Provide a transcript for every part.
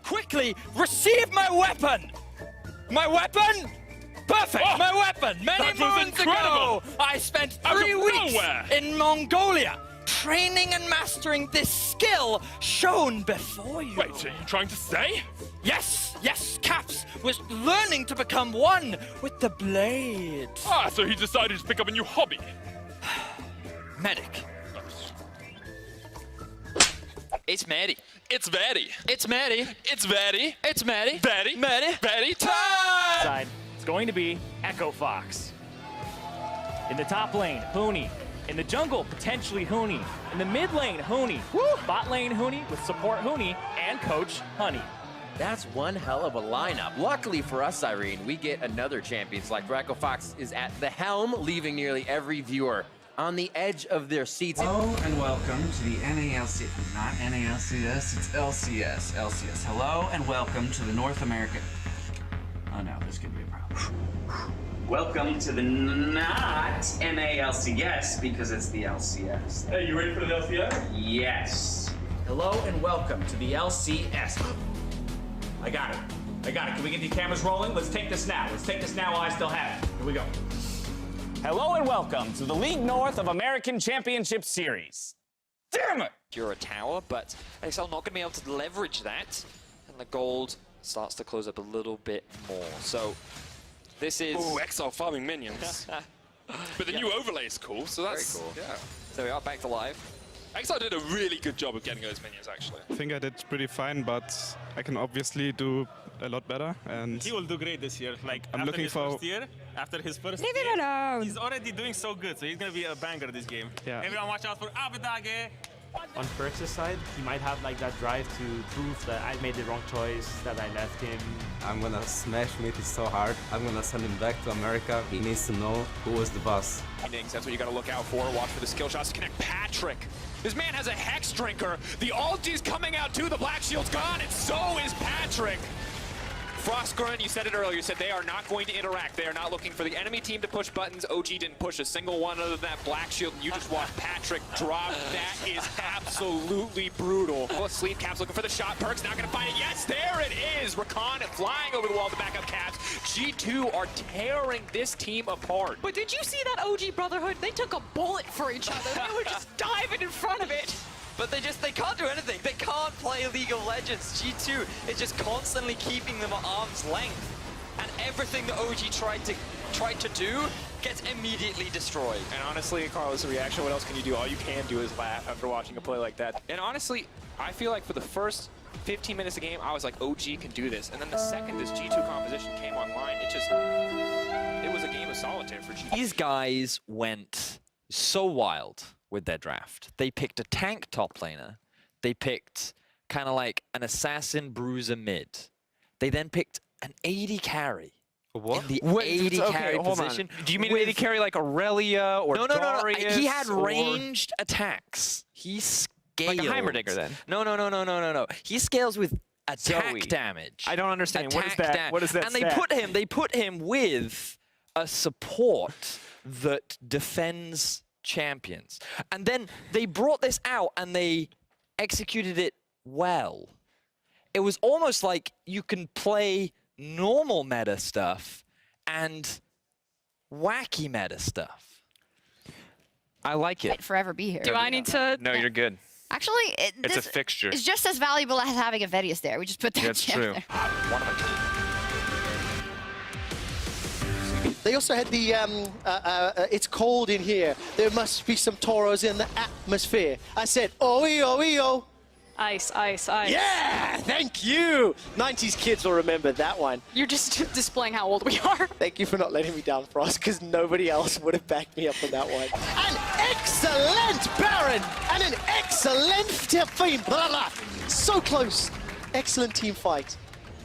Quickly receive my weapon! My weapon? Perfect! Oh, my weapon! Many moons ago, I spent 3 weeks in Mongolia training and mastering this skill shown before you. Wait, are you trying to say? Yes, yes, Caps was learning to become one with the blade. Ah, so he decided to pick up a new hobby. Medic. It's Maddie. It's Maddie. It's Maddie. It's Maddie. It's Maddie. Maddie. Maddie. Maddie time! Side, it's going to be Echo Fox. In the top lane, Huni. In the jungle, potentially Huni. In the mid lane, Huni. Bot lane, Huni with support Huni and Coach Honey. That's one hell of a lineup. Luckily for us, Irene, we get another champion select. Echo Fox is at the helm, leaving nearly every viewer on the edge of their seats. Hello and welcome to the NALC, not NALCS, it's LCS. LCS. Hello and welcome to the North American. Oh no, this could be a problem. Welcome to the not NALCS because it's the LCS. Hey, you ready for the LCS? Yes. Hello and welcome to the LCS. I got it. Can we get the cameras rolling? Let's take this now. Let's take this now while I still have it. Here we go. Hello and welcome to the League North of American Championship Series. Damn it! You're a tower, but XL not going to be able to leverage that. And the gold starts to close up a little bit more. So this is... Ooh, XL farming minions. But the new overlay is cool, so that's... Very cool. Yeah. So we are back to live. XL did a really good job of getting those minions, actually. I think I did pretty fine, but I can obviously do a lot better. And he will do great this year. Like I'm after looking his for first year, after his first Leave year, him alone. he's already doing so good. So he's gonna be a banger this game. Yeah. Everyone, watch out for Abadage. On Perks' side, he might have like that drive to prove that I made the wrong choice, that I left him. I'm gonna smash Mitty so hard. I'm gonna send him back to America. He needs to know who was the boss. That's what you gotta look out for. Watch for the skill shots to connect Patrick. This man has a Hex Drinker. The ulti's coming out too. The Black Shield's gone, and so is Patrick. Frostgrunt, you said it earlier, you said they are not going to interact. They are not looking for the enemy team to push buttons. OG didn't push a single one other than that Black Shield, and you just watched Patrick drop. That is absolutely brutal. Sleep Caps looking for the shot. Perks not going to find it. Yes, there it is. Rakan flying over the wall to back up Caps. G2 are tearing this team apart. But did you see that OG Brotherhood? They took a bullet for each other. They were just diving in front of it. But they can't do anything. They can't play League of Legends. G2 is just constantly keeping them at arm's length. And everything that OG tried to do gets immediately destroyed. And honestly, Carlos' reaction, what else can you do? All you can do is laugh after watching a play like that. And honestly, I feel like for the first 15 minutes of the game, I was like, OG can do this. And then the second this G2 composition came online, it was a game of solitaire for G2. These guys went so wild with their draft. They picked a tank top laner. They picked kind of like an assassin bruiser mid. They then picked an AD carry. What? In the AD carry position. Do you mean AD carry like Aurelia or No. Darius? He had ranged attacks. He scaled. Like a Heimerdinger then? No. He scales with attack Zoe. damage. I don't understand. What is Attack that? What is that? And they put him with a support that defends champions. And then they brought this out and they executed it well. It was almost like you can play normal meta stuff and wacky meta stuff. I like it. Might forever be here. Do I need to? No, you're good. Actually, It's a fixture. It's just as valuable as having a Vedius there. We just put that That's gem true. there. One of them. They also had the, it's cold in here. There must be some Toros in the atmosphere. I said, oh. Ice, ice, ice. Yeah, thank you. 90s kids will remember that one. You're just displaying how old we are. Thank you for not letting me down, Frost, because nobody else would have backed me up on that one. An excellent Baron and an excellent team. Blah, blah. So close. Excellent team fight.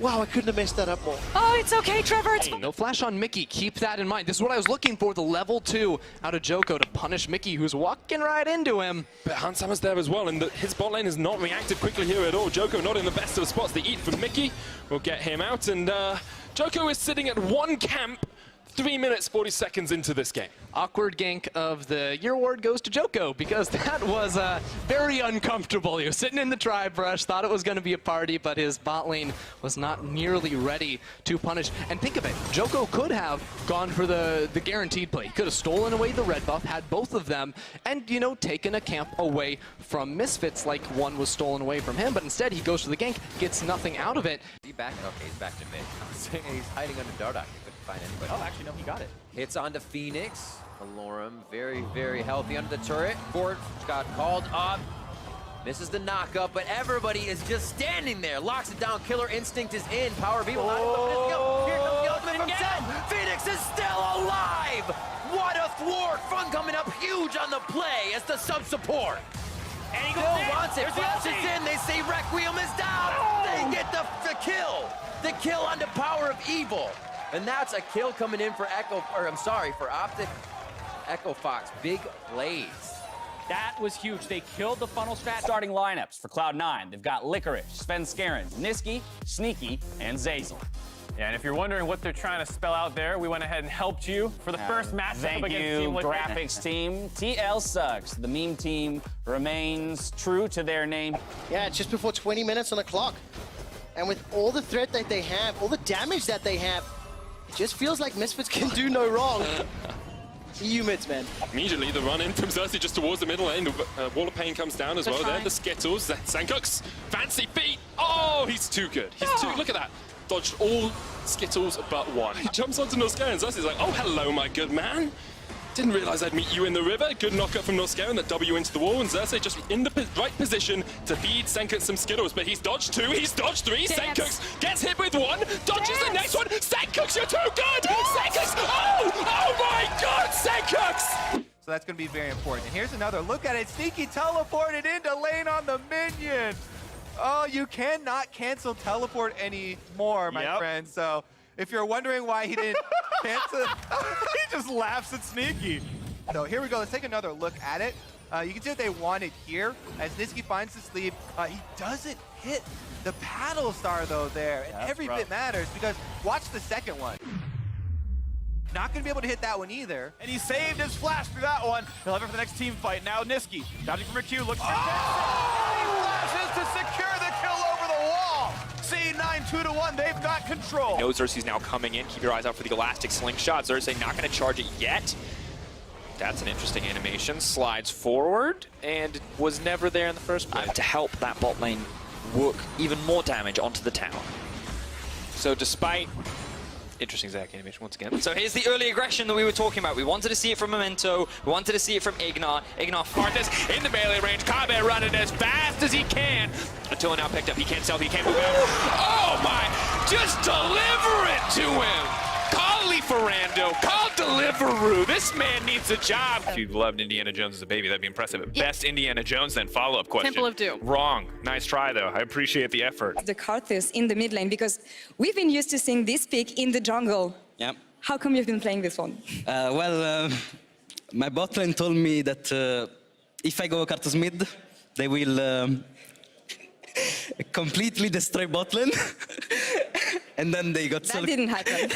Wow, I couldn't have messed that up more. Oh, it's okay, Trevor. It's No flash on Mickey. Keep that in mind. This is what I was looking for, the level 2 out of Joko to punish Mickey, who's walking right into him. But Hansama's there as well, and his bot lane has not reacted quickly here at all. Joko not in the best of spots. The eat from Mickey will get him out, and Joko is sitting at one camp, 3 minutes, 40 seconds into this game. Awkward gank of the year award goes to Joko because that was very uncomfortable. He was sitting in the tri-brush, thought it was going to be a party, but his bot lane was not nearly ready to punish. And think of it, Joko could have gone for the guaranteed play. He could have stolen away the red buff, had both of them, and, you know, taken a camp away from Misfits like one was stolen away from him, but instead he goes for the gank, gets nothing out of it. He's back. Okay, he's back to mid. He's hiding under Dardoch. He couldn't find anybody. Oh, actually, no, he got it. Hits onto Phoenix. Alorum, very, very healthy under the turret. Ford got called up. Misses the knockup, but everybody is just standing there. Locks it down. Killer Instinct is in. Power V will not go. Here comes the ultimate from Zen. Phoenix is still alive. What a thwart. Fun coming up huge on the play as the sub-support. And he Bill wants it. Flashes in. They say Requiem is down. They get the kill. The kill on the Power of Evil. And that's a kill coming in for for Optic Echo Fox. Big plays. That was huge. They killed the funnel strat. Starting lineups for Cloud9. They've got Licorice, Svenskeren, Niski, Sneaky, and Zazel. Yeah, and if you're wondering what they're trying to spell out there, we went ahead and helped you for the first matchup against Team Liquid. Graphics team. TL sucks. The meme team remains true to their name. Yeah, it's just before 20 minutes on the clock. And with all the threat that they have, all the damage that they have, it just feels like Misfits can do no wrong. EU mids, man. Immediately, the run in from Xerxes just towards the middle lane. The Wall of Pain comes down as well. There, the Skittles. Sankux, fancy feet. Oh, he's too good. He's too. Look at that. Dodged all Skittles but one. He jumps onto Norscaer and Xerxes is like, oh, hello, my good man. Didn't realize I'd meet you in the river. Good knockup from Norscaer and that W into the wall. And Xerxes just in the right position to feed Sankux some Skittles. But he's dodged two, he's dodged three. Sankux gets hit with one, dodges the next one. Sankux, you're too good! Sankux! Oh my God, Sankux! So that's going to be very important. And here's another look at it. Sneaky teleported into lane on the minion. Oh, you cannot cancel teleport anymore, my friend. So if you're wondering why he didn't cancel, he just laughs at Sneaky. So here we go. Let's take another look at it. You can see what they wanted here. As Niski finds the sleep, he doesn't hit the paddle star, though, there. And every bit matters because watch the second one. Not going to be able to hit that one either. And he saved his flash through that one. He'll have it for the next team fight. Now Niski, dodging from a Q, looks for he flashes to secure the kill over the wall. C9 2-1, they've got control. He knows Xerxes now coming in. Keep your eyes out for the Elastic Slingshot. Xerxes not going to charge it yet. That's an interesting animation. Slides forward and was never there in the first place. To help that bot lane work even more damage onto the tower. So despite... Interesting Zac animation once again. So here's the early aggression that we were talking about. We wanted to see it from Memento. We wanted to see it from Ignar. Ignar Marcus in the melee range. Kabe running as fast as he can. Until now picked up. He can't sell. He can't move out. Oh my! Just deliver it to him. Call Ferrando. Call Deliveroo. This man needs a job. If you loved Indiana Jones as a baby, that'd be impressive. Best Indiana Jones, then follow-up question. Temple of Doom. Wrong. Nice try, though. I appreciate the effort. The Karthus in the mid lane, because we've been used to seeing this pick in the jungle. Yeah. How come you've been playing this one? My bot lane told me that if I go Karthus mid, they will completely destroy bot lane. And then they got That didn't happen.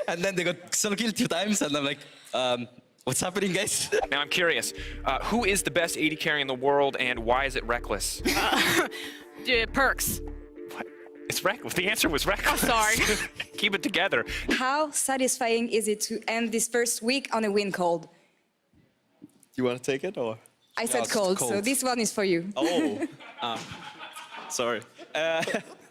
And then they got solo killed 2 times, and I'm like, what's happening, guys? Now I'm curious, who is the best AD carry in the world, and why is it Reckless? Perks. What? It's Reckless. The answer was Reckless. Oh, sorry. Keep it together. How satisfying is it to end this first week on a win cold? You want to take it, or? I said cold, so this one is for you. Oh, sorry.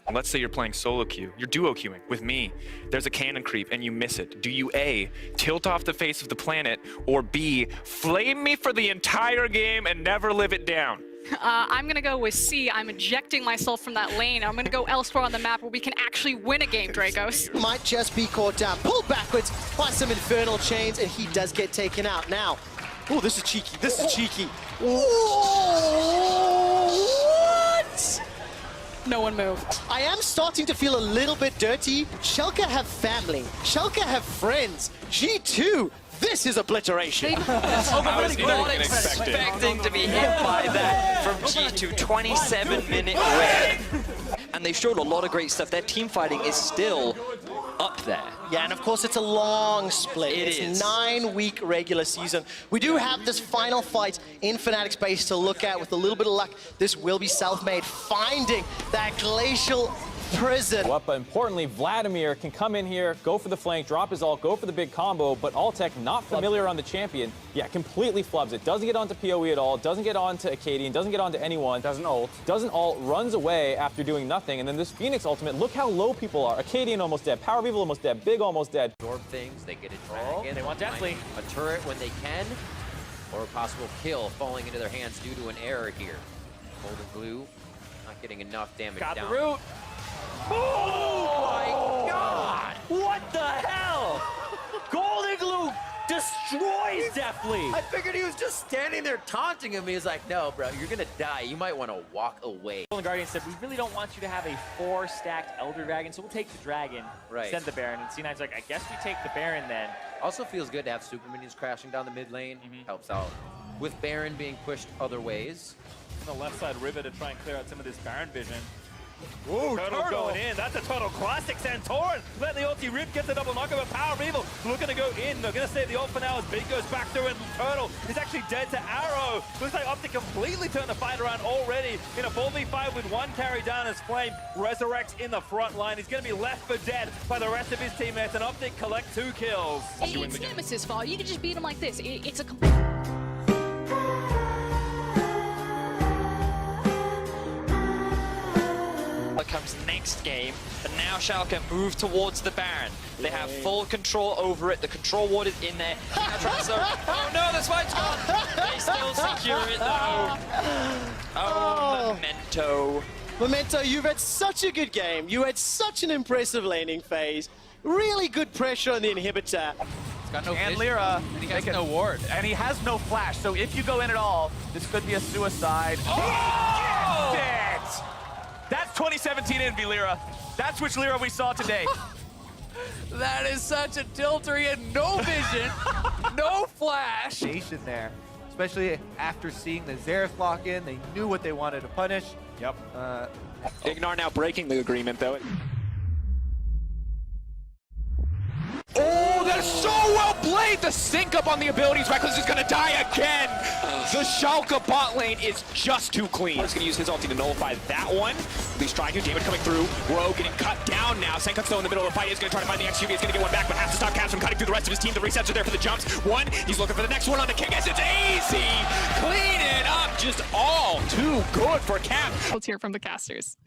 Let's say you're playing solo queue. You're duo queuing with me. There's a cannon creep and you miss it. Do you A, tilt off the face of the planet, or B, flame me for the entire game and never live it down? I'm going to go with C. I'm ejecting myself from that lane. I'm going to go elsewhere on the map where we can actually win a game, Dracos. Might just be caught down. Pulled backwards by some infernal chains, and he does get taken out. Now, oh, this is cheeky. This is cheeky. What? No one moved. I am starting to feel a little bit dirty. Schalke have family. Schalke have friends. G2, this is obliteration. I was not expecting to be hit by that from G2. 27-minute win. And they showed a lot of great stuff. Their team fighting is still up there. Yeah, and of course it's a long split. It is. 9-week regular season. We do have this final fight in Fnatic's base to look at. With a little bit of luck, this will be Selfmade finding that glacial prison. But importantly, Vladimir can come in here, go for the flank, drop his ult, go for the big combo, but Altec, not familiar on the champion, completely flubs it. Doesn't get onto PoE at all, doesn't get onto Acadian, doesn't get onto anyone. Doesn't ult, runs away after doing nothing, and then this Phoenix ultimate, look how low people are. Acadian almost dead, Power of Evil almost dead, Big almost dead. Absorb things, they get a dragon. They want Deathly. A turret when they can, or a possible kill falling into their hands due to an error here. Golden Glue, not getting enough damage down. Got the root. Oh my god! What the hell? Golden Glue destroys Deathly. I figured he was just standing there taunting him. He was like, no, bro, you're gonna die. You might want to walk away. Golden Guardian said, we really don't want you to have a 4-stacked Elder Dragon, so we'll take the Dragon, send the Baron. And C9's like, I guess we take the Baron then. Also feels good to have super minions crashing down the mid lane. Helps out. With Baron being pushed other ways. On the left side River to try and clear out some of this Baron vision. Ooh, Turtle going in. That's a Turtle classic. Santorin let the ulti rip, gets the double knock of a Power of Evil. Looking to go in. They're going to save the ult for now as Big goes back through, and Turtle is actually dead to Arrow. Looks like Optic completely turned the fight around already in a 4v5 with one carry down as Flame resurrects in the front line. He's going to be left for dead by the rest of his teammates, and Optic collect 2 kills. It's Nemesis' fault. You can just beat him like this. It's a comes next game, but now Schalke move towards the Baron. They have full control over it. The control ward is in there. Oh no, this fight's gone. They still secure it though. Oh, Memento. Memento, you've had such a good game. You had such an impressive laning phase. Really good pressure on the inhibitor. He's got no and Lyra, and he has no ward. And he has no flash, so if you go in at all, this could be a suicide. Oh! He gets it! That's 2017 Envy Lyra. That's which Lyra we saw today. That is such a tilter. He had no vision, no flash. Nation there, especially after seeing the Xerath lock in. They knew what they wanted to punish. Yep. Ignar now breaking the agreement, though. Oh, that's so well played! The sync up on the abilities. Reckless is gonna die again! The Schalke bot lane is just too clean. He's gonna use his ulti to nullify that one. At least trying to. Damage coming through. Rogue getting cut down now. Senkuk's still in the middle of the fight. He's gonna try to find the XQB. He's gonna get one back, but has to stop Caps from cutting through the rest of his team. The resets are there for the jumps. One, he's looking for the next one on the King. It's easy! Clean it up! Just all too good for Cap. Let's hear from the casters.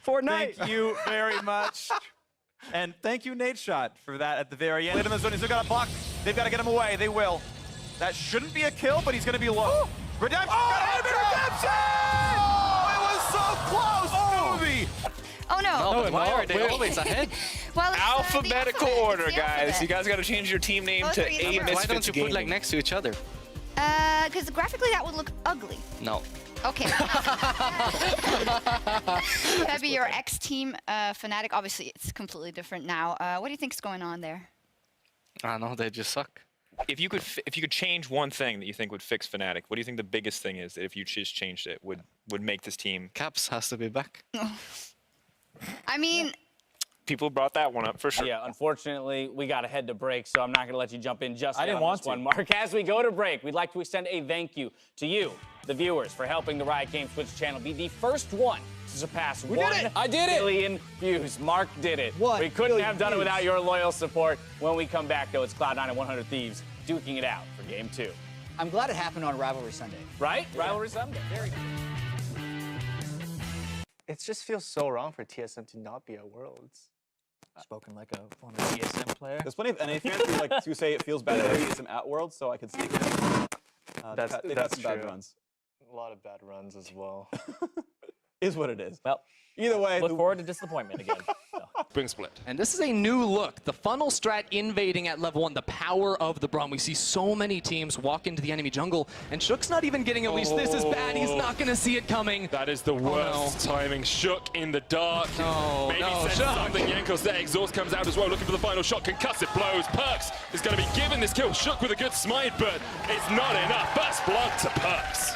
Fortnite. Thank you very much. And thank you, Nate Shot, for that at the very end. He's still got a block. They've got to get him away. They will. That shouldn't be a kill, but he's going to be low. Redemption! Oh, Redemption! Oh, it was so close, Movie! Oh no! Why are they always ahead? Well, it's, alphabetical order, it's the guys. alphabet. You guys got to change your team name Those to three A numbers. Misfits Why don't you put like Gaming. next to each other? Because graphically that would look ugly. No. Okay. That'd be your ex-team, Fnatic. Obviously, it's completely different now. What do you think is going on there? I don't know, they just suck. If you could change one thing that you think would fix Fnatic, what do you think the biggest thing is that if you just changed it would make this team? Caps has to be back. I mean, People brought that one up for sure. Yeah, unfortunately, we got to head to break, so I'm not going to let you jump in just I yet didn't on want this to. one, Mark. As we go to break, we'd like to extend a thank you to you, the viewers, for helping the Riot Games Twitch channel be the first one to surpass 1 billion views. Mark did it. We couldn't have done it without your loyal support. When we come back, though, it's Cloud9 and 100 Thieves duking it out for Game 2. I'm glad it happened on Rivalry Sunday. Right? Yeah. Rivalry Sunday. Very good. It just feels so wrong for TSM to not be at Worlds. Spoken like a former TSM player. There's plenty of NA fans who like to say it feels bad to TSM at Worlds, so I could see it. They've had some bad runs. A lot of bad runs as well. Is what it is. Well, either way, look forward to disappointment again. Bring split. And this is a new look. The funnel strat invading at level 1, the power of the Braum. We see so many teams walk into the enemy jungle, and Shook's not even getting at least this is bad. He's not going to see it coming. That is the worst timing. Shook in the dark. Maybe sends Shook. something. Yankos there. Exhaust comes out as well, looking for the final shot. Concussive blows. Perks is going to be given this kill. Shook with a good smite, but it's not enough. First blood to Perks.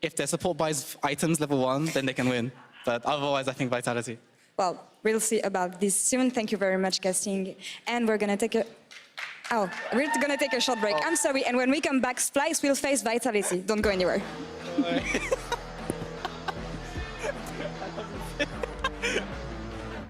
if their support buys items level 1, then they can win. But otherwise, I think Vitality. Well, we'll see about this soon. Thank you very much, casting. And we're gonna take a... Oh, we're gonna take a short break. I'm sorry. And when we come back, Splice will face Vitality. Don't go anywhere.